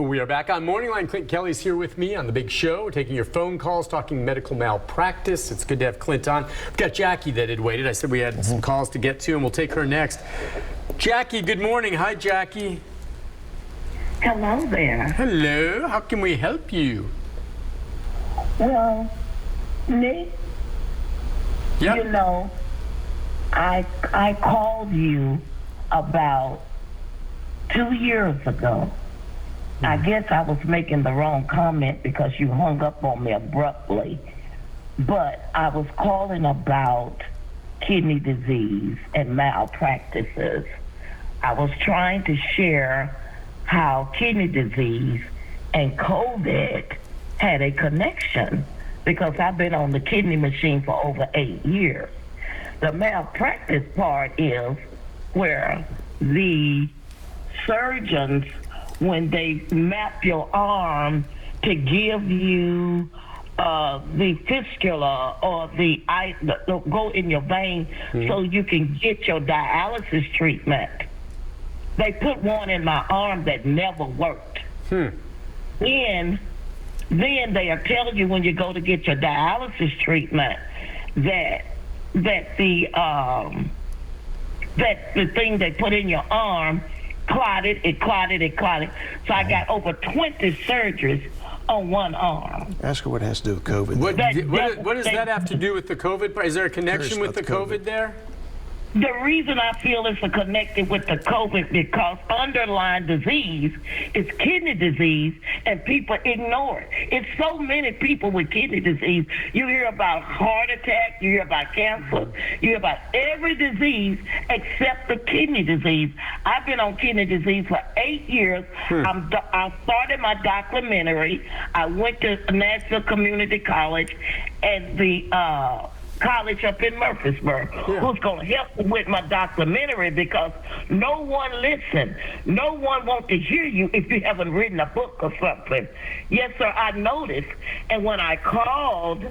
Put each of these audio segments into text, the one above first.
We are back on Morning Line. Clint Kelly's here with me on the big show. We're taking your phone calls, talking medical malpractice. It's good to have Clint on. We've got Jackie that had waited. I said we had some calls to get to, and we'll take her next. Jackie, good morning. Hi, Jackie. Hello there. Hello. How can we help you? Well, Nick, Yep. you know, I called you about 2 years ago. I guess I was making the wrong comment because you hung up on me abruptly. But I was calling about kidney disease and malpractices. I was trying to share how kidney disease and COVID had a connection because I've been on the kidney machine for over 8 years. The malpractice part is where the surgeons, when they map your arm to give you the fistula or the go in your vein so you can get your dialysis treatment, they put one in my arm that never worked. Then they'll tell you when you go to get your dialysis treatment that the thing they put in your arm clotted. So I got over 20 surgeries on one arm. Ask her what it has to do with COVID. What does that have to do with the COVID? Is there a connection with the COVID there? The reason I feel it's connected with the COVID because underlying disease is kidney disease and people ignore it. It's so many people with kidney disease. You hear about heart attack, you hear about cancer, you hear about every disease except the kidney disease. I've been on kidney disease for 8 years. I started my documentary. I went to Nashville Community College and the college up in Murfreesboro, who's going to help me with my documentary because no one listens. No one wants to hear you if you haven't written a book or something. Yes, sir, I noticed. And when I called,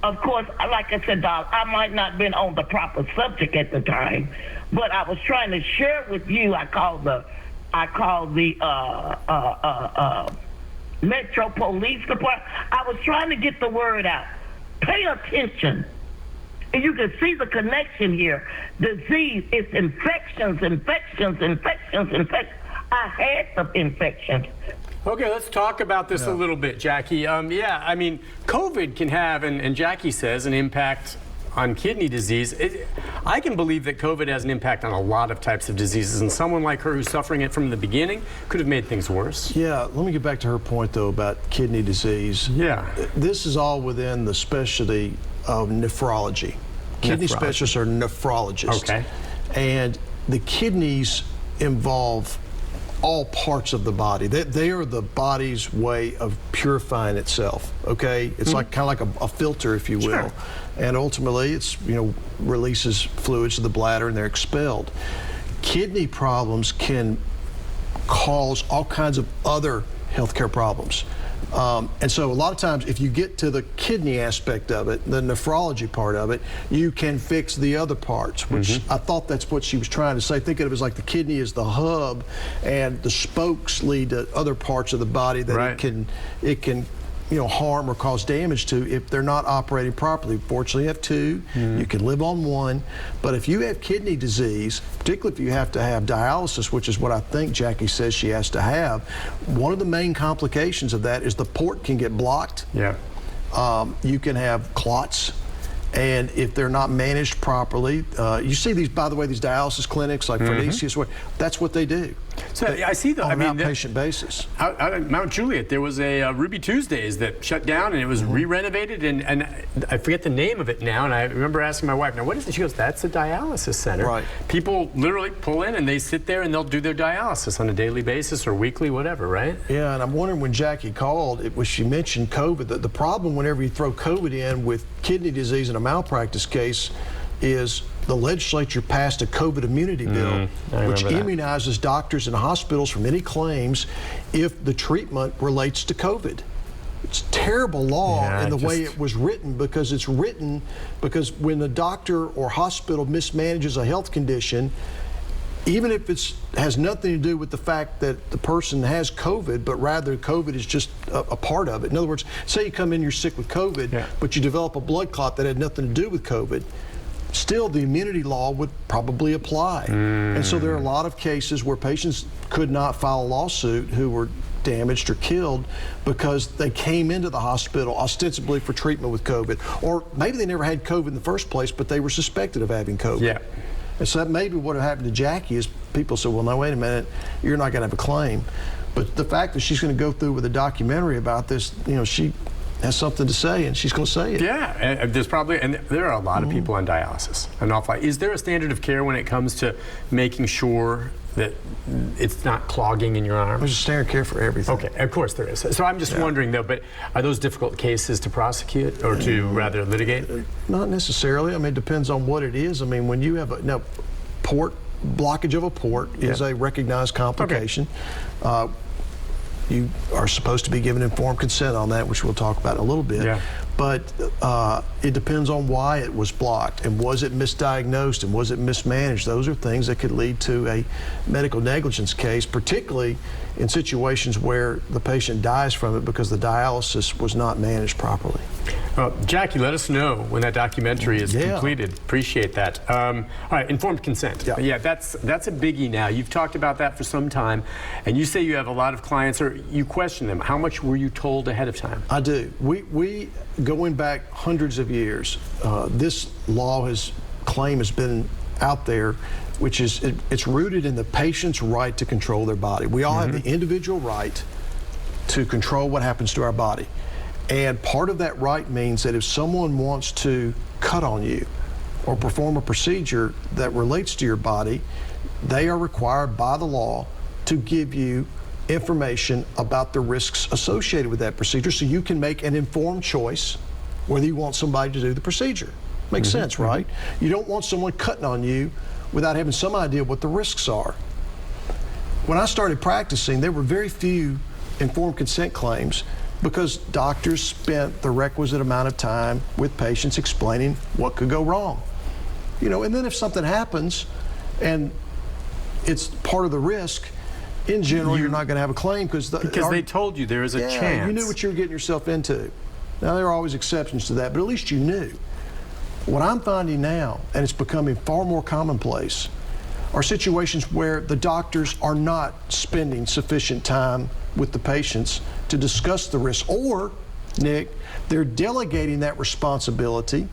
of course, like I said, Doc, I might not have been on the proper subject at the time, but I was trying to share with you. I called the Metro Police Department. I was trying to get the word out. Pay attention. And you can see the connection here. Disease is infections. I had some infections. Okay, let's talk about this a little bit, Jackie. Yeah, I mean, COVID can have, and Jackie says, an impact on kidney disease. I can believe that COVID has an impact on a lot of types of diseases, and someone like her who's suffering it from the beginning could have made things worse. Yeah, let me get back to her point, though, about kidney disease. Yeah. This is all within the specialty of nephrology. Kidney specialists are nephrologists. Okay. And the kidneys involve all parts of the body. They are the body's way of purifying itself, okay? It's like kind of like a filter, if you will. Sure. And ultimately, it's, releases fluids to the bladder and they're expelled. Kidney problems can cause all kinds of other healthcare problems. And so a lot of times, if you get to the kidney aspect of it, the nephrology part of it, you can fix the other parts, which I thought that's what she was trying to say. Think of it as like the kidney is the hub, and the spokes lead to other parts of the body that it can harm or cause damage to if they're not operating properly. Fortunately, you have two. You can live on one. But if you have kidney disease, particularly if you have to have dialysis, which is what I think Jackie says she has to have, one of the main complications of that is the port can get blocked. Yeah. You can have clots. And if they're not managed properly, you see these, by the way, these dialysis clinics like Phoenicius, that's what they do. So I see on an outpatient basis. Out at Mount Juliet, there was a Ruby Tuesdays that shut down, and it was re-renovated, and I forget the name of it now, and I remember asking my wife, now what is it? She goes, that's a dialysis center. Right. People literally pull in and they sit there and they'll do their dialysis on a daily basis or weekly, whatever, right? Yeah, and I'm wondering when Jackie called, she mentioned COVID. The problem whenever you throw COVID in with kidney disease in a malpractice case is the legislature passed a COVID immunity bill, which immunizes doctors and hospitals from any claims if the treatment relates to COVID. It's a terrible law in the way it was written, because it's written because when the doctor or hospital mismanages a health condition, even if it has nothing to do with the fact that the person has COVID, but rather COVID is just a part of it. In other words, say you come in, you're sick with COVID, but you develop a blood clot that had nothing to do with COVID, still the immunity law would probably apply. And so there are a lot of cases where patients could not file a lawsuit who were damaged or killed because they came into the hospital ostensibly for treatment with COVID. Or maybe they never had COVID in the first place, but they were suspected of having COVID. Yeah. And so that maybe what happened to Jackie is people said, well, no, wait a minute, you're not going to have a claim. But the fact that she's going to go through with a documentary about this, you know, she has something to say, and she's going to say it. Yeah, and there are a lot of people on dialysis, an awful lot. Is there a standard of care when it comes to making sure that it's not clogging in your arm? There's a standard of care for everything. Okay, of course there is. So I'm just wondering though, but are those difficult cases to prosecute or to rather litigate? Not necessarily. I mean, it depends on what it is. I mean, when you have blockage of a port is a recognized complication. Okay. You are supposed to be given informed consent on that, which we'll talk about in a little bit. Yeah. But it depends on why it was blocked, and was it misdiagnosed, and was it mismanaged. Those are things that could lead to a medical negligence case, particularly in situations where the patient dies from it because the dialysis was not managed properly. Jackie, let us know when that documentary is completed. Appreciate that. All right, informed consent. Yeah, that's a biggie now. You've talked about that for some time, and you say you have a lot of clients, or you question them. How much were you told ahead of time? I do. We going back hundreds of years, this claim has been out there, which is it's rooted in the patient's right to control their body. We all have the individual right to control what happens to our body. And part of that right means that if someone wants to cut on you or perform a procedure that relates to your body, they are required by the law to give you information about the risks associated with that procedure so you can make an informed choice whether you want somebody to do the procedure. Makes sense, right? You don't want someone cutting on you without having some idea what the risks are. When I started practicing, there were very few informed consent claims because doctors spent the requisite amount of time with patients explaining what could go wrong. You know, and then if something happens and it's part of the risk, in general, you're not going to have a claim because they told you there is a chance. You knew what you were getting yourself into. Now, there are always exceptions to that, but at least you knew. What I'm finding now, and it's becoming far more commonplace, are situations where the doctors are not spending sufficient time with the patients to discuss the risks, or, Nick, they're delegating that responsibility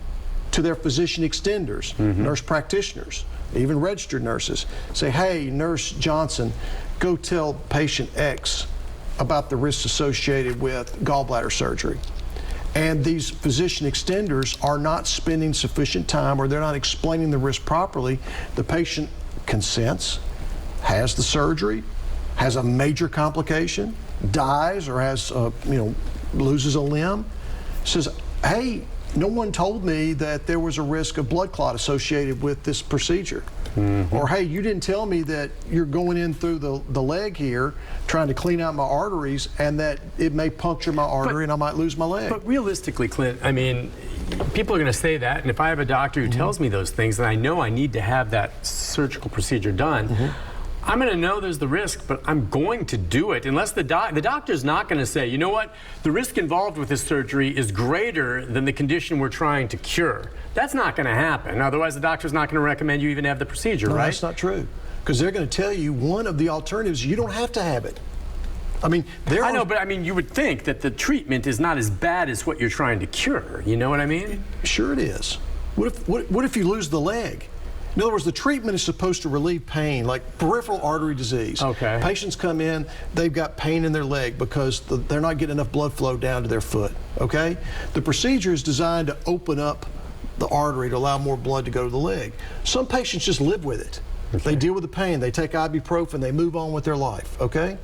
to their physician extenders, nurse practitioners, even registered nurses. Say, hey, Nurse Johnson, go tell patient X about the risks associated with gallbladder surgery. And these physician extenders are not spending sufficient time, or they're not explaining the risk properly. The patient consents, has the surgery, has a major complication, dies, or has, loses a limb, says, hey, no one told me that there was a risk of blood clot associated with this procedure. Or, hey, you didn't tell me that you're going in through the leg here trying to clean out my arteries and that it may puncture my artery and I might lose my leg. But realistically, Clint, I mean, people are going to say that, and if I have a doctor who tells me those things, then I know I need to have that surgical procedure done. I'm going to know there's the risk, but I'm going to do it unless the doctor's not going to say, you know what, the risk involved with this surgery is greater than the condition we're trying to cure. That's not going to happen. Otherwise, the doctor's not going to recommend you even have the procedure, right? No, that's not true. Because they're going to tell you one of the alternatives, you don't have to have it. I mean, I know, but I mean, you would think that the treatment is not as bad as what you're trying to cure. You know what I mean? Sure it is. What if you lose the leg? In other words, the treatment is supposed to relieve pain, like peripheral artery disease. Okay. Patients come in, they've got pain in their leg because they're not getting enough blood flow down to their foot, okay? The procedure is designed to open up the artery to allow more blood to go to the leg. Some patients just live with it. Okay. They deal with the pain, they take ibuprofen, they move on with their life, okay?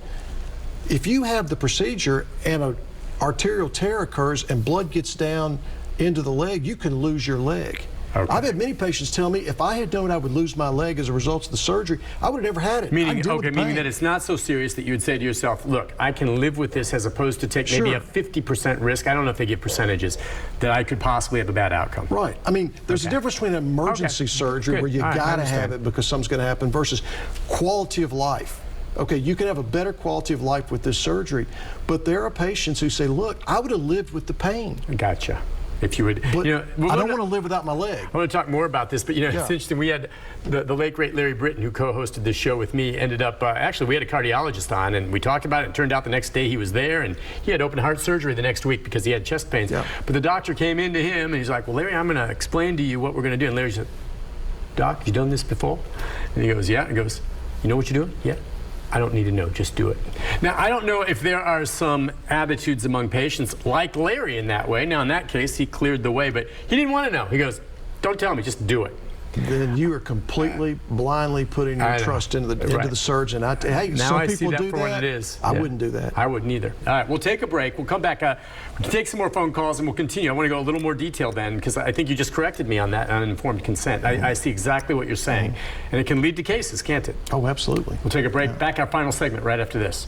If you have the procedure and an arterial tear occurs and blood gets down into the leg, you can lose your leg. Okay. I've had many patients tell me if I had known I would lose my leg as a result of the surgery, I would have never had it. Meaning that it's not so serious that you would say to yourself, look, I can live with this, as opposed to take maybe a 50% risk. I don't know if they give percentages, that I could possibly have a bad outcome. Right. I mean, there's a difference between emergency surgery where you got to have it because something's going to happen versus quality of life. Okay, you can have a better quality of life with this surgery, but there are patients who say, look, I would have lived with the pain. Gotcha. If you would, but I don't want to live without my leg. I want to talk more about this, but it's interesting. We had the late great Larry Britton, who co-hosted this show with me, ended up actually we had a cardiologist on, and we talked about it. It turned out the next day he was there, and he had open heart surgery the next week because he had chest pains. Yeah. But the doctor came in to him, and he's like, "Well, Larry, I'm going to explain to you what we're going to do." And Larry said, "Doc, have you done this before?" And he goes, "Yeah." He goes, "You know what you're doing?" "Yeah." "I don't need to know, just do it." Now, I don't know if there are some attitudes among patients like Larry in that way. Now, in that case, he cleared the way, but he didn't want to know. He goes, "Don't tell me, just do it." Then you are completely blindly putting your trust into the surgeon. Hey, now some I people see that do for that. what it is. I wouldn't do that. I wouldn't either. All right, we'll take a break. We'll come back, take some more phone calls, and we'll continue. I want to go a little more detail then, because I think you just corrected me on that uninformed consent. I see exactly what you're saying, and it can lead to cases, can't it? Oh, absolutely. We'll take a break. Back our final segment right after this.